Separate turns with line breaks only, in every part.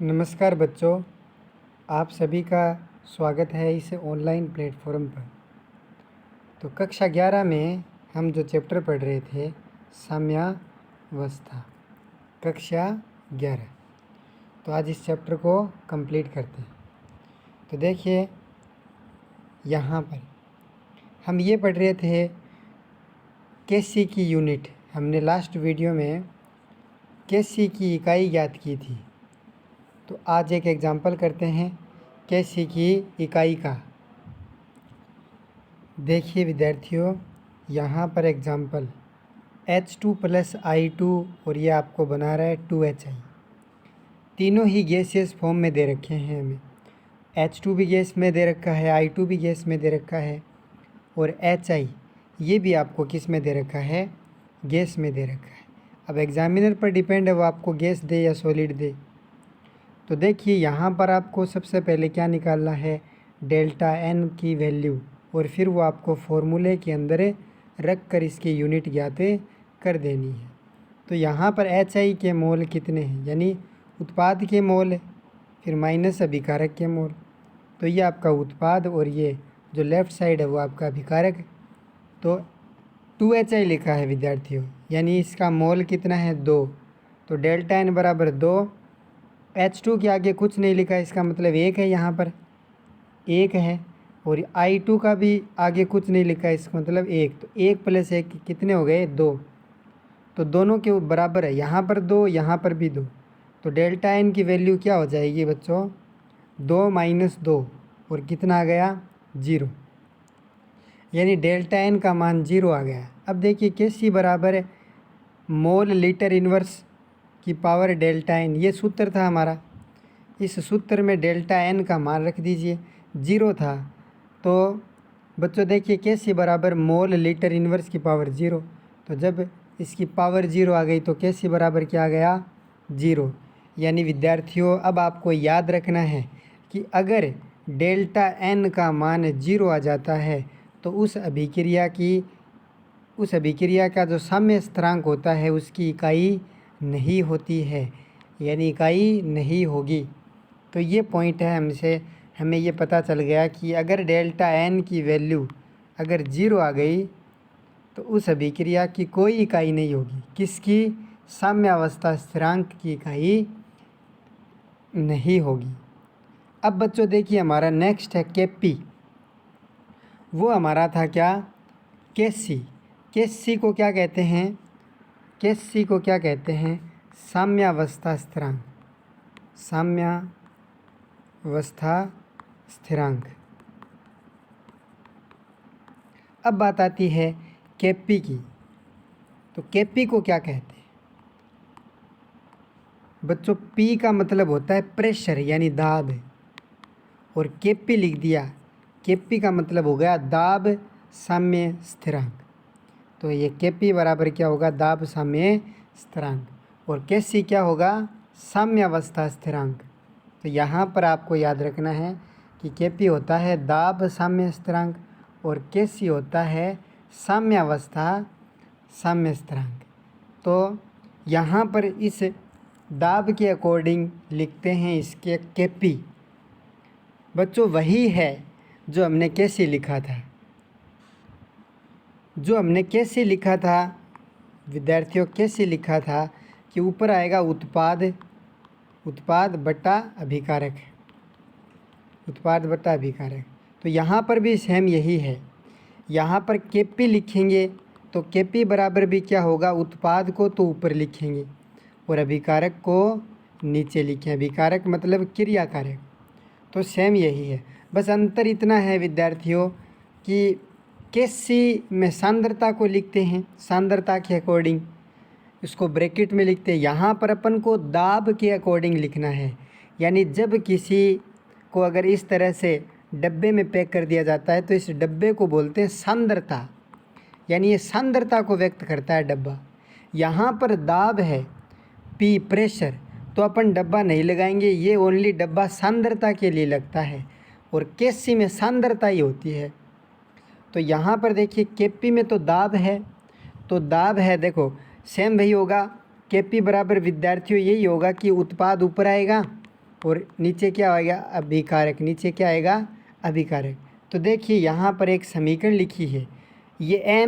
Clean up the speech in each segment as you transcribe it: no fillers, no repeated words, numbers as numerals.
नमस्कार बच्चों, आप सभी का स्वागत है इस ऑनलाइन प्लेटफॉर्म पर। तो कक्षा 11 में हम जो चैप्टर पढ़ रहे थे साम्यावस्था, कक्षा 11। तो आज इस चैप्टर को कंप्लीट करते हैं। तो देखिए, यहाँ पर हम ये पढ़ रहे थे केसी की यूनिट। हमने लास्ट वीडियो में केसी की इकाई ज्ञात की थी। तो आज एक एग्जाम्पल करते हैं केसी की इकाई का। देखिए विद्यार्थियों, यहाँ पर एग्जाम्पल H2 + I2 और ये आपको बना रहा है 2HI। तीनों ही गैसियस फॉर्म में दे रखे हैं हमें। H2 भी गैस में दे रखा है, I2 भी गैस में दे रखा है और HI ये भी आपको किस में दे रखा है, गैस में दे रखा है। अब एग्जामिनर पर डिपेंड है वो आपको गैस दे या सॉलिड दे। तो देखिए यहाँ पर आपको सबसे पहले क्या निकालना है, डेल्टा एन की वैल्यू, और फिर वो आपको फॉर्मूले के अंदर रख कर इसकी यूनिट ज्ञात कर देनी है। तो यहाँ पर HI के मोल कितने हैं, यानी उत्पाद के मोल, फिर माइनस अभिकारक के मोल। तो ये आपका उत्पाद और ये जो लेफ़्ट साइड है वो आपका अभिकारक। तो 2HI लिखा है विद्यार्थियों, यानी इसका मोल कितना है, 2। तो डेल्टा एन बराबर 2। H2 के आगे कुछ नहीं लिखा है, इसका मतलब 1 है, यहाँ पर 1 है। और I2 का भी आगे कुछ नहीं लिखा है, इसका मतलब 1। तो 1 + 1 कितने हो गए, 2। तो दोनों के बराबर है, यहाँ पर 2, यहाँ पर भी 2। तो डेल्टा एन की वैल्यू क्या हो जाएगी बच्चों, 2 - 2, और कितना आ गया, 0। यानी डेल्टा एन का मान 0 आ गया। अब देखिए केसी बराबर है मोल लीटर इन्वर्स की पावर डेल्टा एन, ये सूत्र था हमारा। इस सूत्र में डेल्टा एन का मान रख दीजिए, 0 था। तो बच्चों देखिए केसी बराबर मोल लीटर इन्वर्स की पावर 0। तो जब इसकी पावर 0 आ गई तो केसी बराबर क्या आ गया, 0। यानी विद्यार्थियों अब आपको याद रखना है कि अगर डेल्टा एन का मान 0 आ जाता है तो उस अभिक्रिया का जो साम्य स्थिरांक होता है उसकी इकाई नहीं होती है, यानी इकाई नहीं होगी। तो ये पॉइंट है, हमें ये पता चल गया कि अगर डेल्टा एन की वैल्यू अगर 0 आ गई तो उस अभिक्रिया की कोई इकाई नहीं होगी। किसकी, साम्यावस्था स्थिरांक की इकाई नहीं होगी। अब बच्चों देखिए हमारा नेक्स्ट है केपी। वो हमारा था क्या, केसी। केसी को क्या कहते हैं, केसी को क्या कहते हैं, साम्यावस्था स्थिरांक। साम्यावस्था स्थिरांक। अब बात आती है केपी की। तो केपी को क्या कहते हैं बच्चों, पी का मतलब होता है प्रेशर यानी दाब, और केपी लिख दिया। केपी का मतलब हो गया दाब साम्य स्थिरांक। तो ये केपी बराबर क्या होगा, दाब साम्य स्थिरांक, और केसी क्या होगा, साम्यावस्था स्थिरांक। तो यहाँ पर आपको याद रखना है कि केपी होता है दाब साम्य स्थिरांक और केसी होता है साम्यावस्था साम्य स्थिरांक। तो यहाँ पर इस दाब के अकॉर्डिंग लिखते हैं इसके केपी। बच्चों वही है जो हमने केसी लिखा था। जो हमने कैसे लिखा था विद्यार्थियों, कैसे लिखा था कि ऊपर आएगा उत्पाद बटा अभिकारक, उत्पाद बटा अभिकारक। तो यहाँ पर भी सेम यही है। यहाँ पर केपी लिखेंगे तो केपी बराबर भी क्या होगा, उत्पाद को तो ऊपर लिखेंगे और अभिकारक को नीचे लिखें। अभिकारक मतलब क्रियाकारक। तो सेम यही है, बस अंतर इतना है विद्यार्थियों कि केसी में सांद्रता को लिखते हैं, सांद्रता के अकॉर्डिंग इसको ब्रैकेट में लिखते हैं। यहाँ पर अपन को दाब के अकॉर्डिंग लिखना है, यानी जब किसी को अगर इस तरह से डब्बे में पैक कर दिया जाता है तो इस डब्बे को बोलते हैं सांद्रता, यानी ये सांद्रता को व्यक्त करता है डब्बा। यहाँ पर दाब है पी प्रेशर, तो अपन डब्बा नहीं लगाएंगे, ये ओनली डब्बा सांद्रता के लिए लगता है, और केसी में सांद्रता ही होती है। तो यहाँ पर देखिए केपी में तो दाब है, तो दाब है, देखो सेम वही होगा। केपी बराबर विद्यार्थियों यही होगा कि उत्पाद ऊपर आएगा और नीचे क्या आएगा, अभिकारक, नीचे क्या आएगा, अभिकारक। तो देखिए यहाँ पर एक समीकरण लिखी है, ये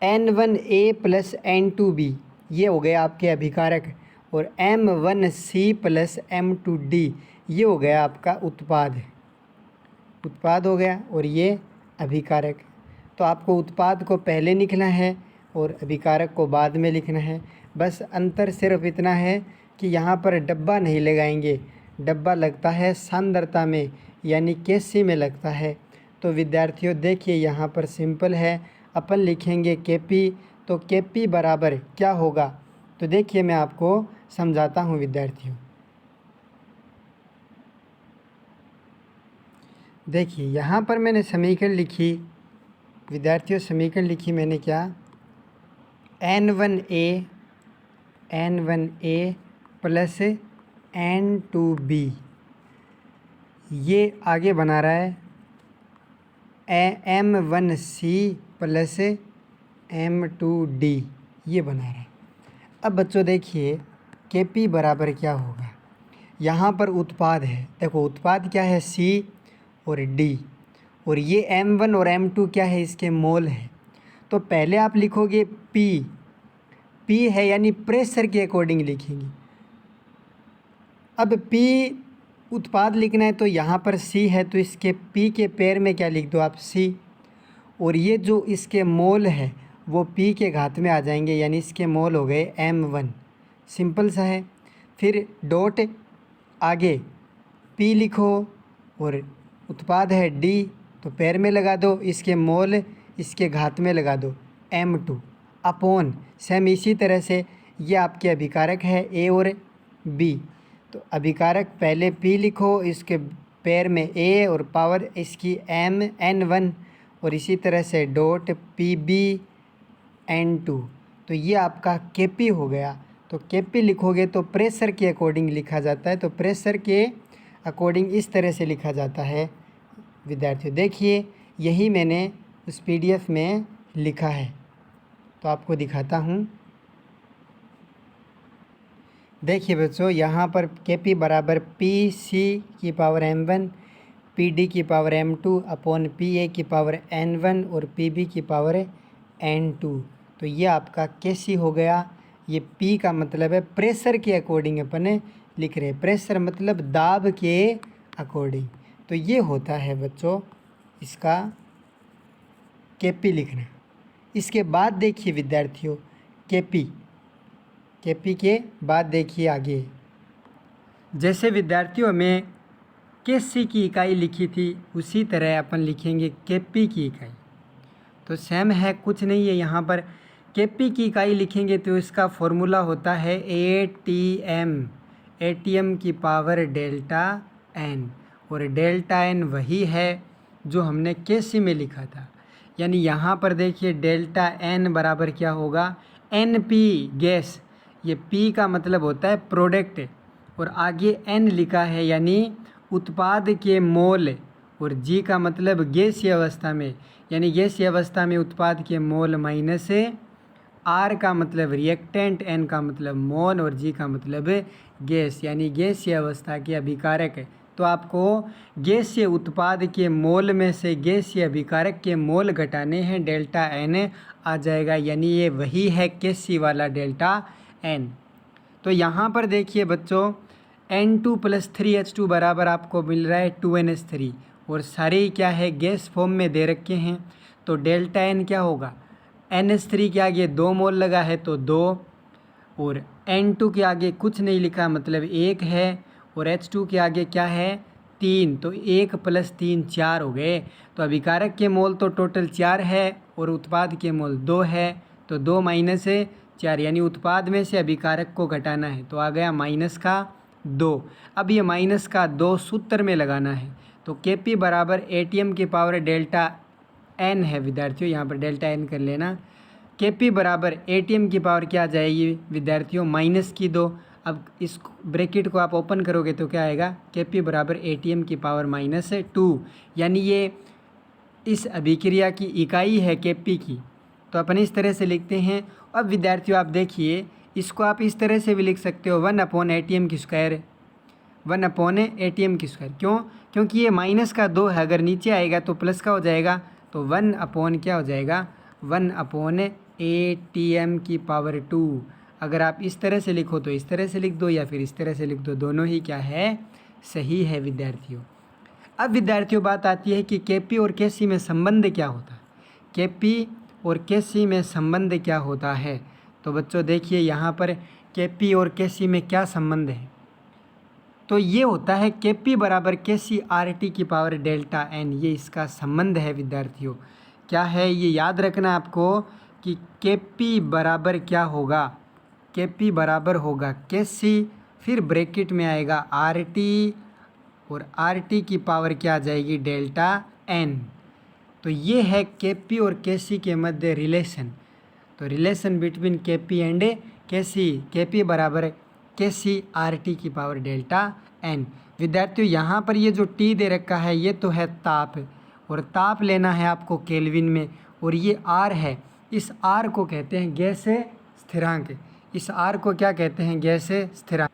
N1A प्लस N2B ये हो गया आपके अभिकारक, और M1C प्लस M2D ये हो गया आपका उत्पाद हो गया, और ये अभिकारक। तो आपको उत्पाद को पहले लिखना है और अभिकारक को बाद में लिखना है। बस अंतर सिर्फ इतना है कि यहाँ पर डब्बा नहीं लगाएंगे, डब्बा लगता है सांद्रता में यानी केसी में लगता है। तो विद्यार्थियों देखिए यहाँ पर सिंपल है, अपन लिखेंगे केपी, तो केपी बराबर क्या होगा, तो देखिए मैं आपको समझाता हूँ विद्यार्थियों। देखिए यहाँ पर मैंने समीकरण लिखी विद्यार्थियों, समीकरण लिखी मैंने क्या, N1A प्लस N2B ये आगे बना रहा है M1C प्लस M2D ये बना रहा है। अब बच्चों देखिए Kp बराबर क्या होगा, यहाँ पर उत्पाद है, देखो उत्पाद क्या है C और D, और ये M1 और M2 क्या है, इसके मोल है। तो पहले आप लिखोगे P है यानी प्रेशर के अकॉर्डिंग लिखेंगे। अब P उत्पाद लिखना है तो यहाँ पर C है, तो इसके P के पैर में क्या लिख दो आप, C, और ये जो इसके मोल है वो P के घात में आ जाएंगे, यानी इसके मोल हो गए M1, सिंपल सा है। फिर डॉट आगे P लिखो और उत्पाद है D, तो पैर में लगा दो, इसके मोल इसके घात में लगा दो M2 अपॉन, सेम इसी तरह से ये आपके अभिकारक है A और B। तो अभिकारक पहले P लिखो, इसके पैर में A और पावर इसकी N1, और इसी तरह से डॉट PB N2। तो ये आपका Kp हो गया। तो Kp लिखोगे तो प्रेशर के अकॉर्डिंग लिखा जाता है, तो प्रेशर के अकॉर्डिंग इस तरह से लिखा जाता है विद्यार्थियों। देखिए यही मैंने उस PDF में लिखा है, तो आपको दिखाता हूँ। देखिए बच्चों यहाँ पर Kp बराबर PC की पावर M1 PD की पावर M2 अपॉन PA की पावर N1 और PB की पावर N2। तो ये आपका Kc हो गया। ये P का मतलब है प्रेशर के अकॉर्डिंग अपन लिख रहे हैं, प्रेशर मतलब दाब के अकॉर्डिंग। तो ये होता है बच्चों इसका Kp लिखना। इसके बाद देखिए विद्यार्थियों Kp के बाद देखिए आगे, जैसे विद्यार्थियों हमें Kc की इकाई लिखी थी उसी तरह अपन लिखेंगे Kp की इकाई। तो सेम है, कुछ नहीं है, यहाँ पर Kp की इकाई लिखेंगे तो इसका फॉर्मूला होता है ATM की पावर डेल्टा n, और डेल्टा n वही है जो हमने Kc में लिखा था। यानी यहाँ पर देखिए डेल्टा n बराबर क्या होगा, NP गैस, ये P का मतलब होता है प्रोडक्ट, और आगे N लिखा है यानी उत्पाद के मोल, और G का मतलब गैसीय अवस्था में, यानी गैसीय अवस्था में उत्पाद के मोल माइनस R का मतलब रिएक्टेंट, N का मतलब मोल और G का मतलब गैस, यानी गैसीय अवस्था के अभिकारक। तो आपको गैसीय उत्पाद के मोल में से गैसीय अभिकारक के मोल घटाने हैं, डेल्टा N आ जाएगा, यानी ये वही है Kc वाला डेल्टा N। तो यहाँ पर देखिए बच्चों N2 प्लस 3H2 बराबर आपको मिल रहा है 2NH3, और सारे क्या है गैस फॉर्म में दे रखे हैं। तो डेल्टा N क्या होगा, NH3 के आगे 2 मोल लगा है तो 2, और N2 के आगे कुछ नहीं लिखा मतलब 1 है, और H2 के आगे क्या है 3, तो 1 प्लस 3 4 हो गए। तो अभिकारक के मोल तो टोटल 4 है और उत्पाद के मोल 2 है, तो 2 माइनस 4, यानी उत्पाद में से अभिकारक को घटाना है, तो आ गया माइनस का 2। अब ये माइनस का 2 सूत्र में लगाना है, तो Kp बराबर ATM की पावर डेल्टा n है विद्यार्थियों, यहाँ पर डेल्टा n कर लेना। Kp बराबर ATM की पावर क्या आ जाएगी विद्यार्थियों, माइनस की 2। अब इस ब्रैकेट को आप ओपन करोगे तो क्या आएगा, Kp बराबर ATM की पावर माइनस 2, यानी ये इस अभिक्रिया की इकाई है Kp की। तो अपन इस तरह से लिखते हैं। अब विद्यार्थियों आप देखिए इसको आप इस तरह से भी लिख सकते हो 1/ATM की स्क्वायर, 1/ATM की स्क्वायर। क्यों? क्योंकि ये माइनस का 2 है, अगर नीचे आएगा तो प्लस का हो जाएगा, तो 1 क्या हो जाएगा, 1/ATM की पावर 2। अगर आप इस तरह से लिखो तो इस तरह से लिख दो, या फिर इस तरह से लिख दो, दोनों ही क्या है, सही है विद्यार्थियों। अब विद्यार्थियों बात आती है कि केपी और केसी में संबंध क्या होता है। केपी और केसी में संबंध क्या होता है, तो बच्चों देखिए यहाँ पर केपी और केसी में क्या संबंध है। तो ये होता है केपी बराबर केसी RT की पावर डेल्टा एन, ये इसका संबंध है विद्यार्थियों। क्या है ये याद रखना आपको कि केपी बराबर क्या होगा, केपी बराबर होगा केसी, फिर ब्रैकेट में आएगा RT, और RT की पावर क्या आ जाएगी, डेल्टा एन। तो ये है केपी और केसी के मध्य रिलेशन। तो relation between KP and KC, KP बराबर केसी RT की पावर डेल्टा एन। विद्यार्थियों यहाँ पर ये जो T दे रखा है ये तो है ताप, और ताप लेना है आपको केल्विन में, और ये R है, इस R को कहते हैं गैस स्थिरांक, इस R को क्या कहते हैं, गैस स्थिरांक।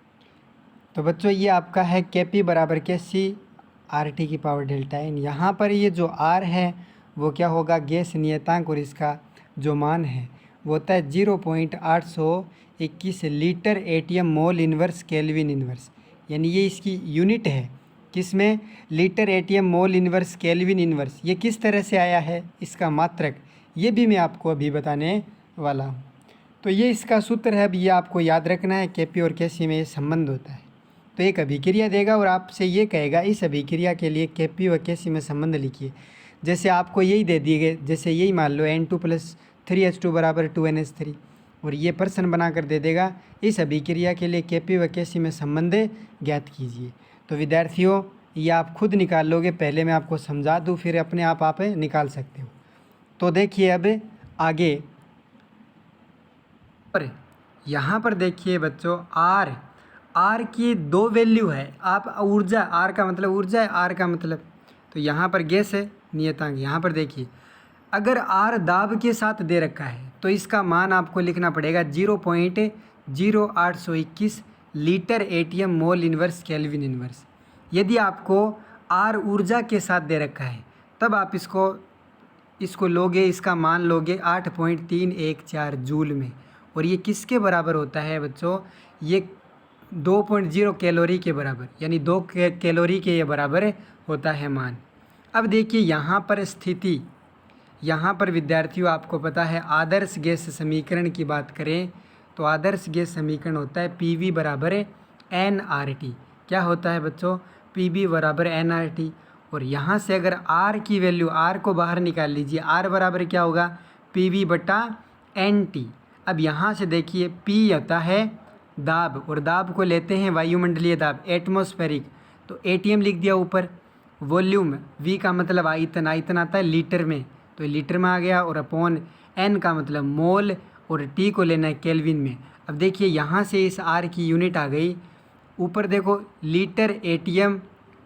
तो बच्चों ये आपका है केपी बराबर केसी RT की पावर डेल्टा एन। यहाँ पर ये जो R है वो क्या होगा, गैस नियतांक, और इसका जो मान है वो होता है 0.821 लीटर ATM मोल इन्वर्स केल्विन इन्वर्स, यानी ये इसकी यूनिट है। किस में, लीटर ATM मोल इन्वर्स केल्विन इन्वर्स। ये किस तरह से आया है, इसका मात्रक, ये भी मैं आपको अभी बताने वाला हूँ। तो ये इसका सूत्र है, अब ये आपको याद रखना है, केपी और केसी में ये संबंध होता है। तो एक अभिक्रिया देगा और आपसे ये कहेगा इस अभिक्रिया के लिए केपी और केसी में संबंध लिखिए। जैसे आपको यही दे दिए गए, जैसे यही मान लो N2 + 3H2 = 2NH3, और ये प्रश्न बना कर दे देगा इस अभिक्रिया के लिए केपी व केसी में संबंध ज्ञात कीजिए। तो विद्यार्थियों ये आप खुद निकाल लोगे, पहले मैं आपको समझा दूँ, फिर अपने आप निकाल सकते हो। तो देखिए अब आगे, और यहाँ पर देखिए बच्चों आर की 2 वैल्यू है। आप ऊर्जा, आर का मतलब ऊर्जा है, आर का मतलब, तो यहाँ पर गैस है नियतांक। यहाँ पर देखिए अगर आर दाब के साथ दे रखा है तो इसका मान आपको लिखना पड़ेगा 0.0821 लीटर ATM मोल इन्वर्स केल्विन इन्वर्स। यदि आपको आर ऊर्जा के साथ दे रखा है तब आप इसको लोगे, इसका मान लोगे 8.314 जूल में, और ये किसके बराबर होता है बच्चों, ये 2.0 कैलोरी के बराबर, यानी 2 कैलोरी के ये बराबर होता है मान। अब देखिए यहाँ पर स्थिति, यहाँ पर विद्यार्थियों आपको पता है आदर्श गैस समीकरण की बात करें तो आदर्श गैस समीकरण होता है PV बराबर nRT। क्या होता है बच्चों, PV बराबर nRT। और यहाँ से अगर R की वैल्यू, R को बाहर निकाल लीजिए, R बराबर क्या होगा, PV बटा NT। अब यहाँ से देखिए P होता है दाब, और दाब को लेते हैं वायुमंडलीय दाब, एटमॉस्फेरिक, तो ATM लिख दिया ऊपर। वॉल्यूम, V का मतलब आयतन, आयतन आता है लीटर में, तो लीटर में आ गया, और अपॉन N का मतलब मोल, और T को लेना है केल्विन में। अब देखिए यहाँ से इस R की यूनिट आ गई, ऊपर देखो लीटर ATM,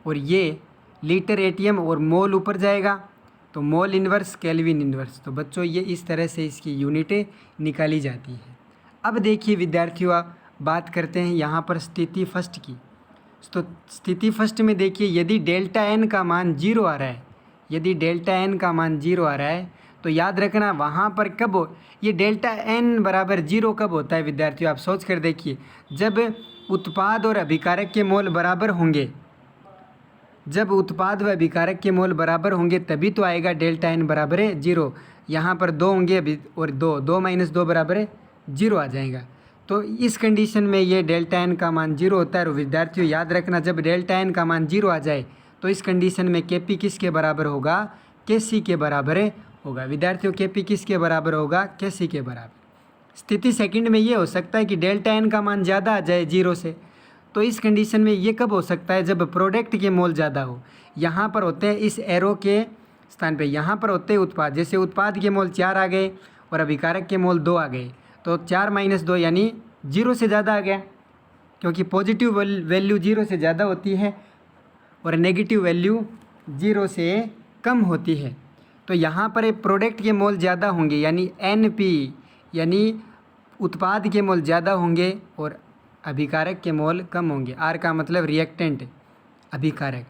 और ये लीटर ATM और मोल ऊपर जाएगा, तो मोल इन्वर्स केल्विन इन्वर्स। तो बच्चों ये इस तरह से इसकी यूनिटें निकाली जाती है। अब देखिए विद्यार्थियों बात करते हैं यहाँ पर स्थिति फर्स्ट की। तो स्थिति फर्स्ट में देखिए यदि डेल्टा एन का मान 0 आ रहा है, यदि डेल्टा एन का मान 0 आ रहा है तो याद रखना वहाँ पर कब हो, ये डेल्टा एन बराबर 0 कब होता है विद्यार्थियों, आप सोच कर देखिए, जब उत्पाद और अभिकारक के मोल बराबर होंगे, जब उत्पाद व अभिकारक के मोल बराबर होंगे तभी तो आएगा डेल्टा एन बराबर है 0। यहाँ पर 2 होंगे अभी, और 2 - 2 बराबर है 0 आ जाएगा। तो इस कंडीशन में ये डेल्टा एन का मान 0 होता है। और विद्यार्थियों याद रखना जब डेल्टा एन का मान 0 आ जाए तो इस कंडीशन में केपी किसके बराबर होगा, केसी के बराबर होगा। विद्यार्थियों केपी किसके बराबर होगा, केसी के बराबर। स्थिति सेकंड में ये हो सकता है कि डेल्टा एन का मान ज़्यादा आ जाए 0 से, तो इस कंडीशन में ये कब हो सकता है, जब प्रोडक्ट के मोल ज़्यादा हो। यहाँ पर होते हैं इस एरो के स्थान पे, यहाँ पर होते हैं उत्पाद, जैसे उत्पाद के मोल 4 आ गए और अभिकारक के मोल 2 आ गए, तो 4 - 2 यानी 0 से ज़्यादा आ गया, क्योंकि पॉजिटिव वैल्यू 0 से ज़्यादा होती है और नेगेटिव वैल्यू 0 से कम होती है। तो यहाँ पर प्रोडक्ट के मोल ज़्यादा होंगे, यानी NP, यानी उत्पाद के मोल ज़्यादा होंगे, और अभिकारक के मोल कम होंगे। आर का मतलब रिएक्टेंट, अभिकारक।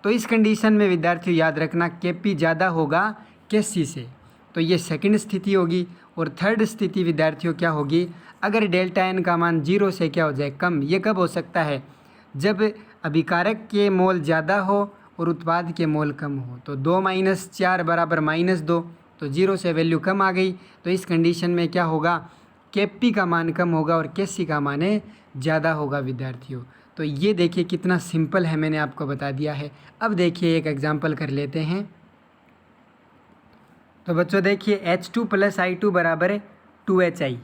तो इस कंडीशन में विद्यार्थियों याद रखना Kp ज़्यादा होगा Kc से। तो ये सेकंड स्थिति होगी। और थर्ड स्थिति विद्यार्थियों क्या होगी, अगर डेल्टा एन का मान 0 से क्या हो जाए, कम। ये कब हो सकता है, जब अभिकारक के मोल ज़्यादा हो और उत्पाद के मोल कम हो। तो 2 - 4 बराबर -2, तो 0 से वैल्यू कम आ गई। तो इस कंडीशन में क्या होगा, Kp का मान कम होगा और Kc का मान ज़्यादा होगा विद्यार्थियों। तो ये देखिए कितना सिंपल है, मैंने आपको बता दिया है। अब देखिए एक एग्जांपल कर लेते हैं। तो बच्चों देखिए H2 + I2 बराबर 2HI।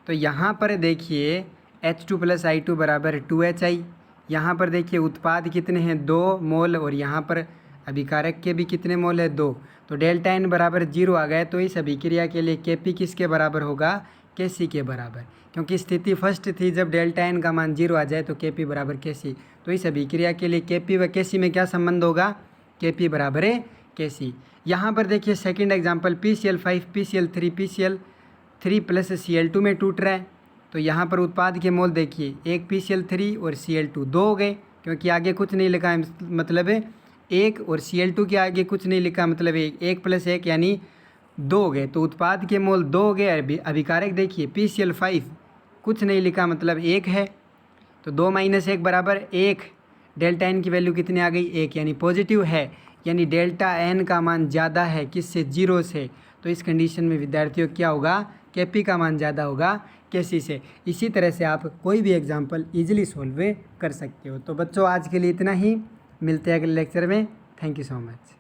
तो यहाँ पर देखिए H2 + I2 बराबर 2HI। यहाँ पर देखिए उत्पाद कितने हैं, 2 मोल, और यहाँ पर अभिकारक के भी कितने मोल है, 2। तो डेल्टा एन बराबर 0 आ गया। तो इस अभिक्रिया के लिए Kp किसके बराबर होगा, Kc के बराबर, क्योंकि स्थिति फर्स्ट थी जब डेल्टा एन का मान 0 आ जाए तो Kp बराबर Kc। तो इस अभिक्रिया के लिए Kp व Kc में क्या संबंध होगा, Kp बराबर है Kc। यहाँ पर देखिए second example PCl5 PCl3 PCl3 + Cl2 में टूट रहा है। तो यहाँ पर उत्पाद के मोल देखिए, एक PCl3 और Cl2 2 हो गए, क्योंकि आगे कुछ नहीं लिखा है, मतलब है 1, और Cl2 के आगे कुछ नहीं लिखा, मतलब 1 + 1 यानी 2 हो गए। तो उत्पाद के मोल 2 हो गए। अभिकारक देखिए PCl5 कुछ नहीं लिखा, मतलब 1 है। तो 2 - 1 बराबर 1। डेल्टा एन की वैल्यू कितनी आ गई, 1, यानी पॉजिटिव है, यानी डेल्टा एन का मान ज़्यादा है किससे, 0 से। तो इस कंडीशन में विद्यार्थियों क्या होगा, Kp का मान ज़्यादा होगा Kc से। इसी तरह से आप कोई भी एग्जाम्पल ईजिली सॉल्व कर सकते हो। तो बच्चों आज के लिए इतना ही, मिलते हैं अगले लेक्चर में। Thank you so much.